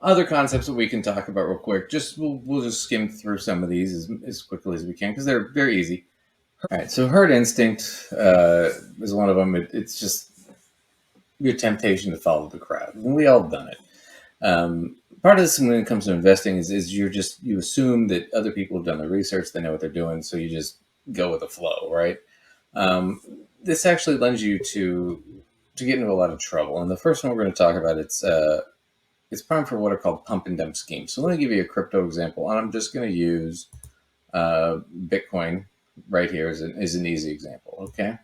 other concepts that we can talk about real quick. Just we'll just skim through some of these as quickly as we can because they're very easy. All right, so herd instinct is one of them. It's just your temptation to follow the crowd, and we all done it. Part of this when it comes to investing is you assume that other people have done the research, they know what they're doing, so you just go with the flow, right? This actually lends you to get into a lot of trouble. And the first one we're going to talk about it's prime for what are called pump and dump schemes. So let me give you a crypto example, and I'm just going to use Bitcoin right here as an easy example. Okay,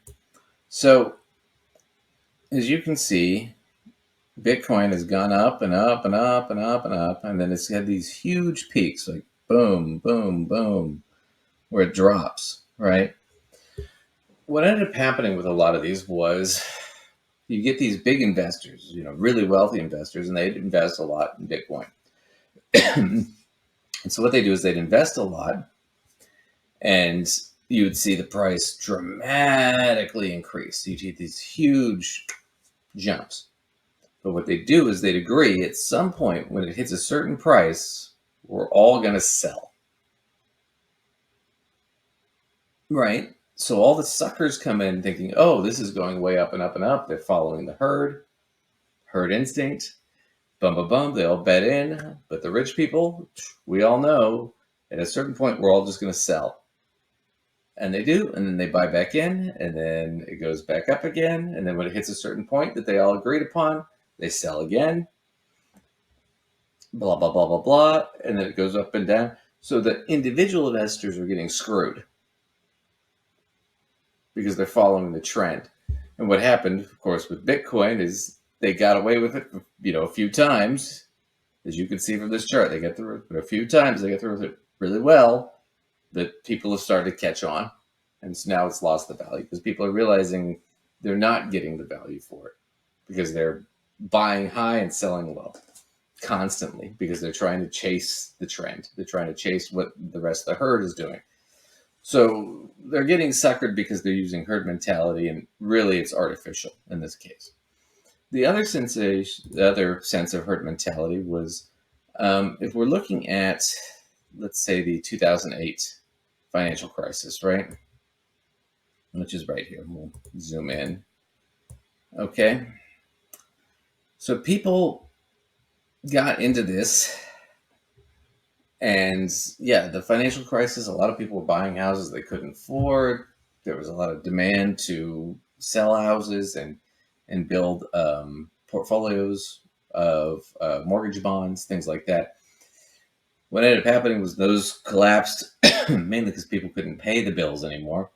so as you can see, Bitcoin has gone up and up and up and up and up, and then it's had these huge peaks, like boom, boom, boom, where it drops, right? What ended up happening with a lot of these was you get these big investors, really wealthy investors, and they'd invest a lot in Bitcoin. And so what they do is they'd invest a lot, and you would see the price dramatically increase. You'd get these huge jumps. But what they do is they'd agree at some point when it hits a certain price, we're all going to sell. Right? So all the suckers come in thinking, oh, this is going way up and up and up. They're following the herd instinct. Bum, bum, bum. They all bet in. But the rich people, we all know at a certain point, we're all just going to sell. And they do. And then they buy back in. And then it goes back up again. And then when it hits a certain point that they all agreed upon, they sell again. Blah, blah, blah, blah, blah. And then it goes up and down. So the individual investors are getting screwed because they're following the trend. And what happened, of course, with Bitcoin is they got away with it, a few times. As you can see from this chart, they got through it a few times. They got through it really well. That people have started to catch on, and so now it's lost the value because people are realizing they're not getting the value for it because they're buying high and selling low constantly because they're trying to chase the trend. They're trying to chase what the rest of the herd is doing. So they're getting suckered because they're using herd mentality, and really it's artificial in this case. The other sense of herd mentality was if we're looking at, let's say, the 2008 financial crisis, right? Which is right here. We'll zoom in. Okay. So people got into this, and the financial crisis, a lot of people were buying houses they couldn't afford. There was a lot of demand to sell houses and build portfolios of mortgage bonds, things like that. What ended up happening was those collapsed mainly because people couldn't pay the bills anymore.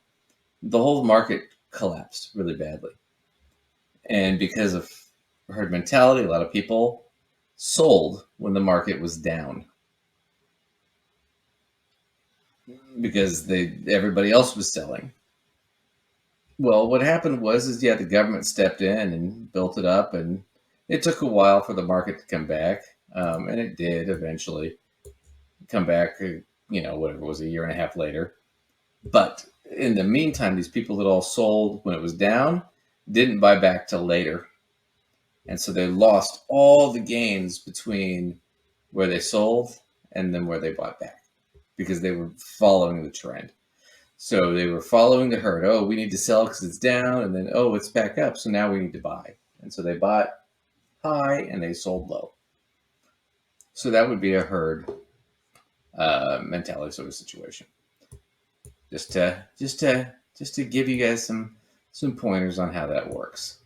The whole market collapsed really badly. And because of herd mentality, a lot of people sold when the market was down because everybody else was selling. Well, what happened was the government stepped in and built it up, and it took a while for the market to come back, and it did eventually come back, whatever it was, a year and a half later. But in the meantime, these people that all sold when it was down didn't buy back till later. And so they lost all the gains between where they sold and then where they bought back because they were following the trend. So they were following the herd. Oh, we need to sell because it's down. And then, oh, it's back up. So now we need to buy. And so they bought high and they sold low. So that would be a herd mentality sort of situation. Just to give you guys some pointers on how that works.